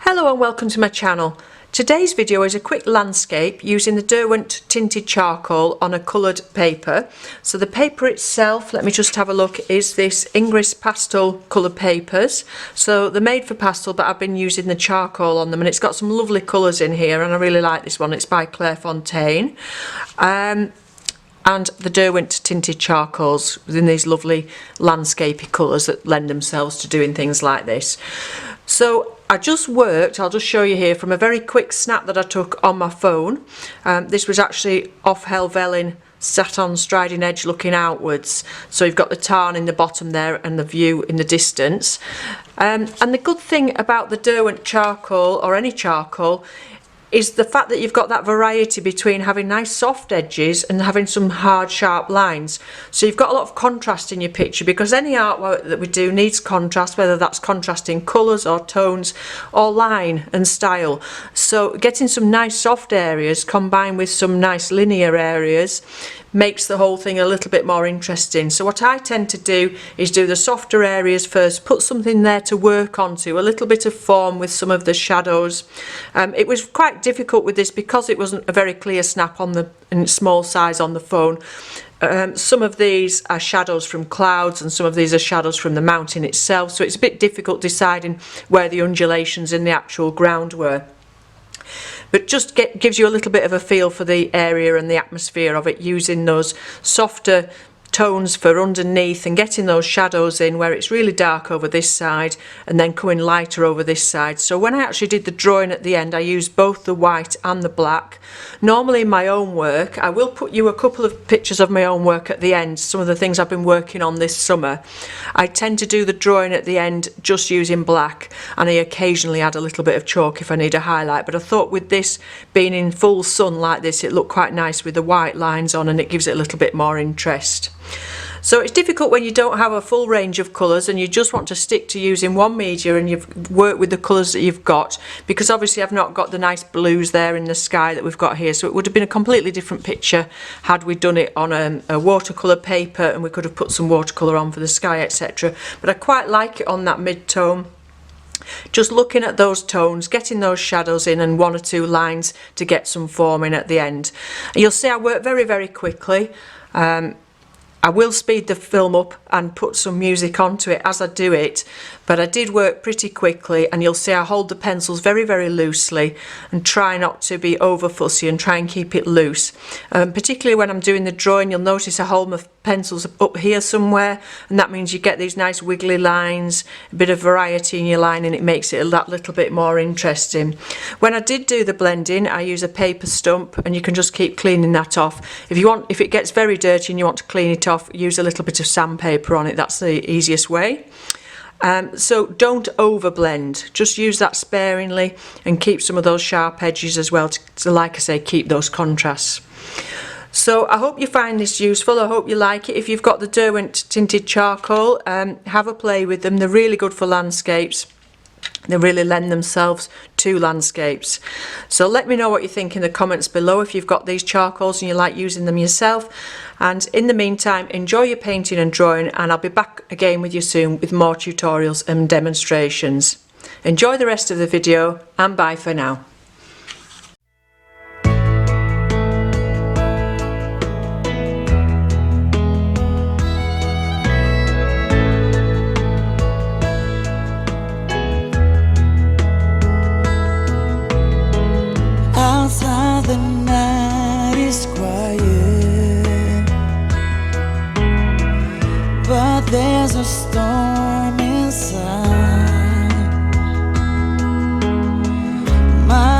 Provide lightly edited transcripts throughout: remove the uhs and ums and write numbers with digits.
Hello and welcome to my channel. Today's video is a quick landscape using the Derwent tinted charcoal on a coloured paper. So the paper itself, let me just have a look, is this Ingress pastel coloured papers. So they're made for pastel, but I've been using the charcoal on them, and it's got some lovely colours in here, and I really like this one. It's by Clairefontaine. And the Derwent tinted charcoals within these lovely landscapey colours that lend themselves to doing things like this. So I just worked, I'll just show you here, from a very quick snap that I took on my phone. This was actually off Helvellyn, sat on Striding Edge looking outwards. So you've got the tarn in the bottom there and the view in the distance. And the good thing about the Derwent charcoal, or any charcoal, is the fact that you've got that variety between having nice soft edges and having some hard sharp lines. So you've got a lot of contrast in your picture, because any artwork that we do needs contrast, whether that's contrasting colours or tones or line and style. So getting some nice soft areas combined with some nice linear areas makes the whole thing a little bit more interesting. So what I tend to do is do the softer areas first, put something there to work onto, a little bit of form with some of the shadows. It was quite difficult with this because it wasn't a very clear snap on the small size on the phone. Some of these are shadows from clouds and some of these are shadows from the mountain itself, so it's a bit difficult deciding where the undulations in the actual ground were. But just gives you a little bit of a feel for the area and the atmosphere of it, using those softer tones for underneath and getting those shadows in where it's really dark over this side and then coming lighter over this side. So when I actually did the drawing at the end, I used both the white and the black. Normally in my own work, I will put you a couple of pictures of my own work at the end, some of the things I've been working on this summer. I tend to do the drawing at the end just using black, and I occasionally add a little bit of chalk if I need a highlight, but I thought with this being in full sun like this, it looked quite nice with the white lines on, and it gives it a little bit more interest. So it's difficult when you don't have a full range of colours and you just want to stick to using one media and you've worked with the colours that you've got, because obviously I've not got the nice blues there in the sky that we've got here, so it would have been a completely different picture had we done it on a watercolour paper, and we could have put some watercolour on for the sky, etc. But I quite like it on that mid-tone. Just looking at those tones, getting those shadows in, and one or two lines to get some form in at the end. And you'll see I work very, very quickly. I will speed the film up and put some music onto it as I do it, but I did work pretty quickly, and you'll see I hold the pencils very, very loosely and try not to be over fussy and try and keep it loose. Particularly when I'm doing the drawing, you'll notice I hold my pencils up here somewhere, and that means you get these nice wiggly lines, a bit of variety in your line, and it makes it that little bit more interesting. When I did do the blending, I use a paper stump, and you can just keep cleaning that off. If it gets very dirty and you want to clean it off, use a little bit of sandpaper on it. That's the easiest way. So don't over blend, just use that sparingly and keep some of those sharp edges as well to, like I say, keep those contrasts. So I hope you find this useful. I hope you like it. If you've got the Derwent tinted charcoal, have a play with them. They're really good for landscapes. They really lend themselves to landscapes. So let me know what you think in the comments below if you've got these charcoals and you like using them yourself. And in the meantime, enjoy your painting and drawing, and I'll be back again with you soon with more tutorials and demonstrations. Enjoy the rest of the video, and bye for now. Outside the night is quiet, but there's a storm inside. My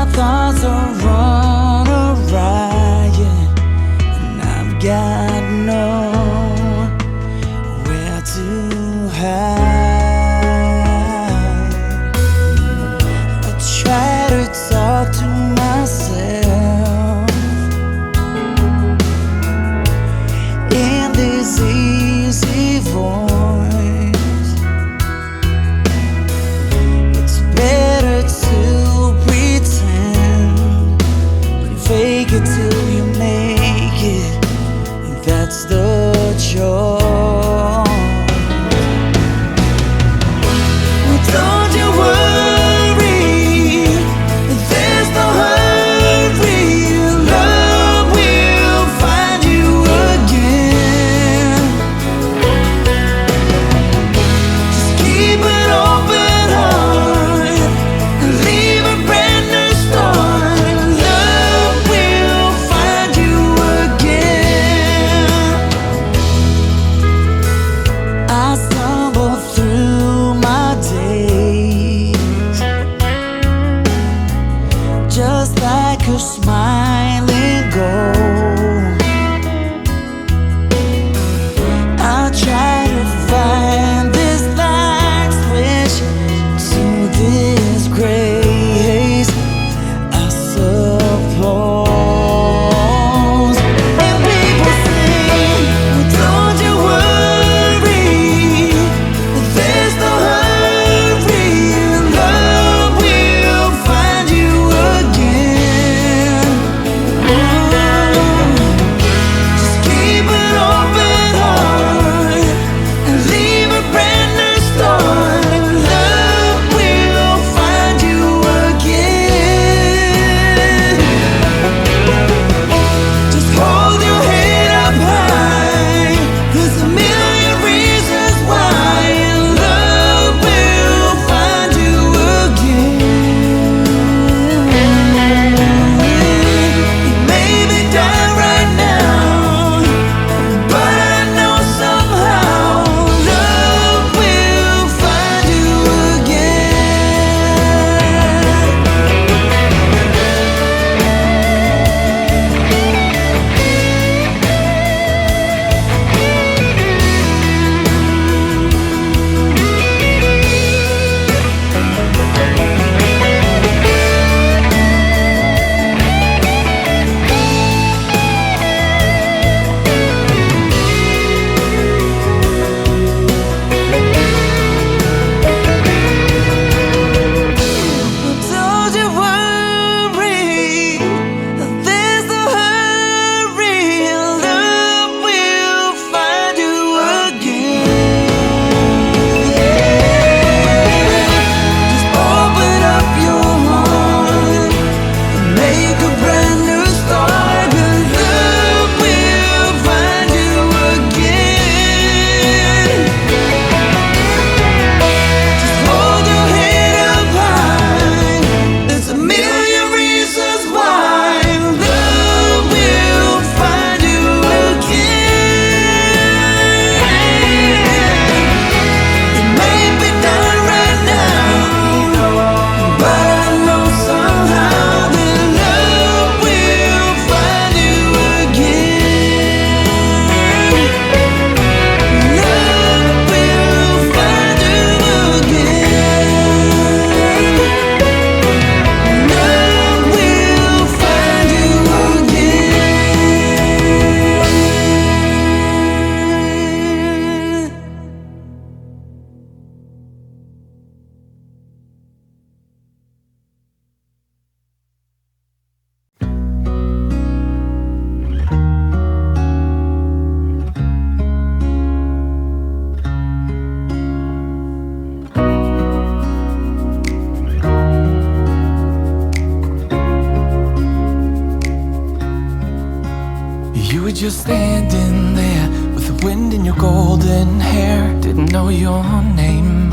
just standing there with the wind in your golden hair. Didn't know your name,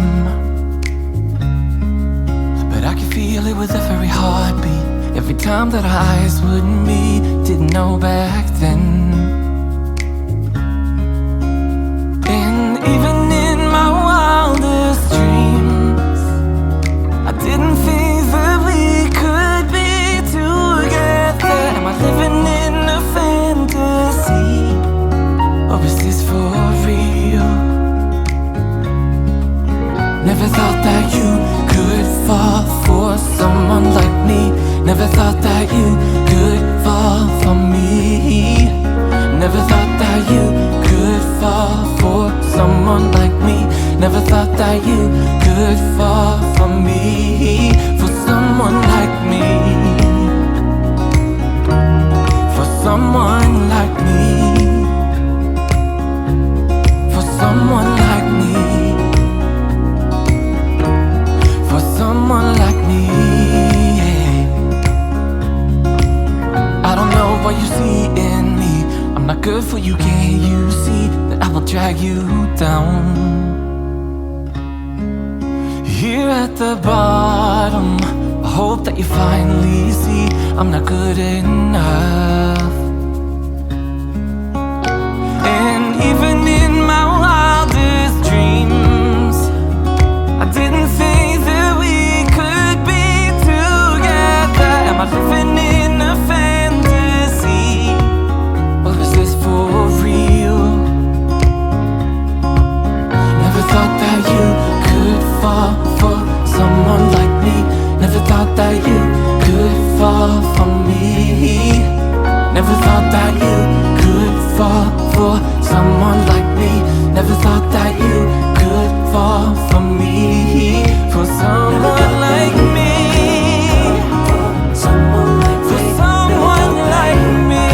but I could feel it with every heartbeat, every time that our eyes would meet. Didn't know back then. And even in my wildest dreams, I didn't think that we could be together. Am I living in a fantasy, or is this for real? Never thought that you could fall for someone like me. Never thought that you could fall for me. Never thought that you could fall for someone like me. Never thought that you could fall for me. For someone like me. For someone like me. For someone like me. For someone like me. I don't know what you see in me. I'm not good for you, can't you see that I will drag you down? Here at the bottom, I hope that you finally see I'm not good enough. And even in my wildest dreams, I didn't think that we could be together. Am I living in a fantasy, or is this for real? Never thought that you could fall for someone like me. Never thought that you could fall for me. Never thought that you could fall for someone like me. Never thought that you could fall for me. For someone like me. Someone like me. For someone like me.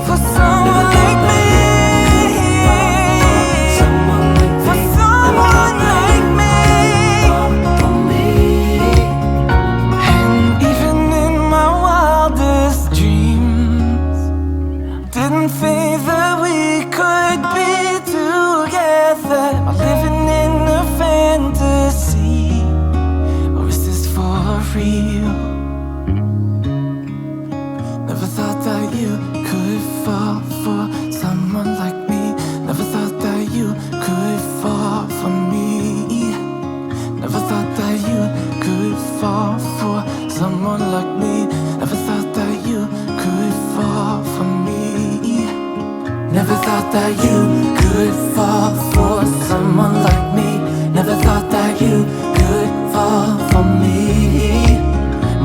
For someone like me. For someone like me. And even in my wildest dreams, didn't think that we could be together. Am I living in a fantasy, or is this for real? Never thought that you could fall for someone like me. Never thought that you could fall for me. Never thought that you could fall for someone like me. Never thought that you could fall for me. Never thought that you could fall for someone like me. Never thought that you could fall for me.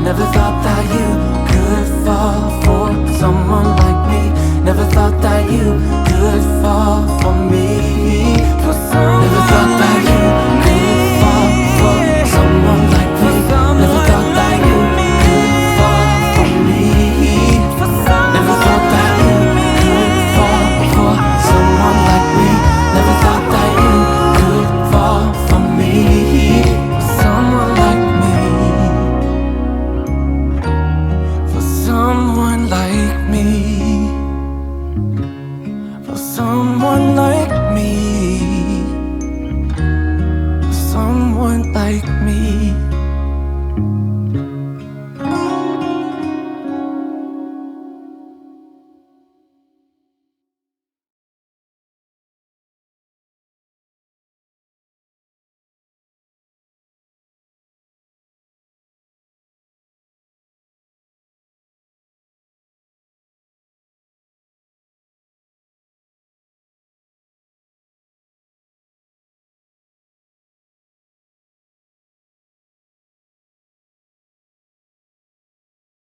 Never thought that you could fall for someone like me. Never thought that you could fall for me. For someone. Never thought that you could fall for someone like me. Never thought that you could fall for me. Never thought that you could fall for someone like me. Never thought that you could fall for me. Someone like me. For someone like me. For someone like me. For someone like me.